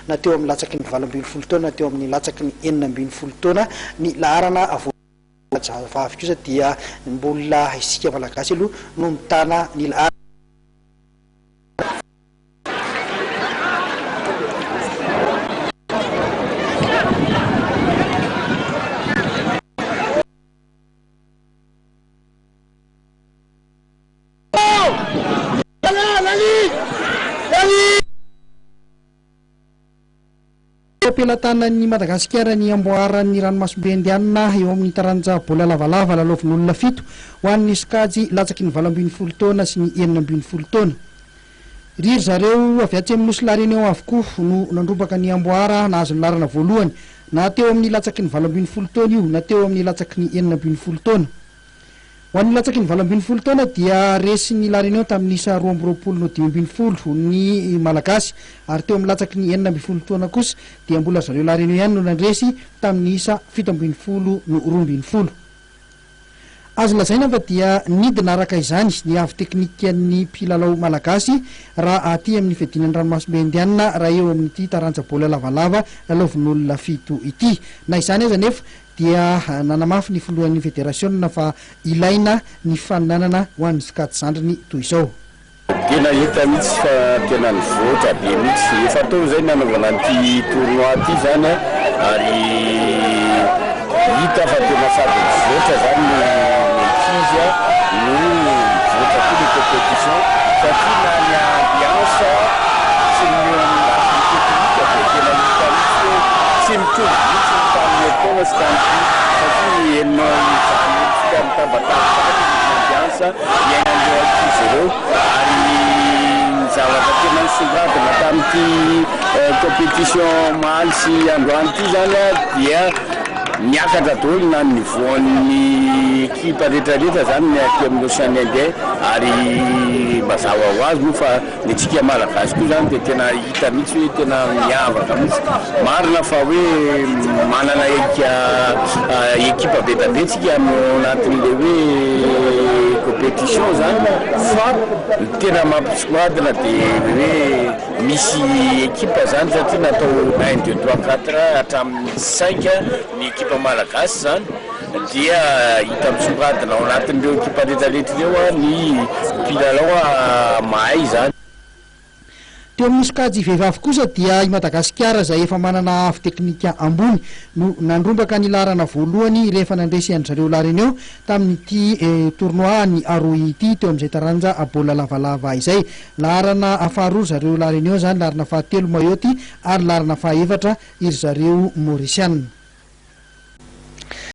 na teo amin'ny latsaky ny 8 taona teo amin'ny latsaky ny 9 taona ny laharana avy kosa dia mbola isika malagasy aloha no mitana ny laharana Pelatana-ny Madagasikara ny amboaran'ny ranomasimbe indianina eo amin'ny taranja bola lavalava lalaovin'olona 7 ho an'ny skajy latsaky ny 12 taona sy ny 19 taona. Ry zareo avy atsy amin'ny nosy lareny eo avokoa no nandrobaka ny amboara nahazo ny larana voalohany na teo amin'ny latsaky ny 12 taona io na teo amin'ny latsaky ny 19 taona. Ho an'ny latsaky ny 12 taona dia resy ny lareny eo tamin'ny isa 20 no 15 ny malagasy ary teo amin'ny latsaky ny 19 taona kosa dia mbola zareo lareny eo ihany no nandresy tamin'ny isa 17 no 12. Azo lazaina fa dia nidina araka izany ny avy teknikan'ny mpilalao malagasy raha aty amin'ny fidinan'ny ranomasimbe indianina raha eo amin'ity taranja bola lavalava lalaovin'olona 7 ity. Na izany aza nefa dia nanamafy ny filohan'ny federasiona fa ilaina ny faninanana ho an'ny skady zandriny toy izao. Tena hita mihitsy fa tena nivoatra be mihitsy efa tao zay nanaovana an'ity tournoi ity zany ary hita fa tena sady nivoatra zany ankizy no nivoatra koa ny compétition satria na ny ambiance sy ny teknika dia tena hita mihitsy tsy mitovy mihitsy tamin'ny taona sy tamin'ity satria enao fika mitabataba ambiance iainandreo ankizy ireo ary zavatra tena nisongadina tamin'ity compétition mahaly sy androany ity zany dia niakatra daholo na ny voan'ny ekipa rehetrarehetra zany miaky amin'ny Océan Indien ary mazava ho azy moa fa ny tsika malagasy koa zany dia tena hita mihitsy hoe tena miavaka mihitsy marina fa hoe manana ekipa betabe tsika anatin'le hoe compétition zany fa tena mampisongadina dia hoe misy ekipa zany satria natao 1 2 3 4 hatramin'ny 5 ny ekipa malagasy zany dia hita misongadina ao anatin'ireo ekipa rehetrarehetra ireo ny mpilalao mahay zany. Teo amin'ny skajy vehivavy kosa dia i Madagasikara izay efa manana avy teknika ambony no nandrombaka ny larana voalohany rehefa nandresy an'zareo lareny eo tamin'ity tournoi ny Aroy ity teo amin'izay taranja bola lavalava izay. Larana faharoa zareo lareny eo zany larana fahatelo Mayotte ary larana fahaefatra iry zareo Mauritiana.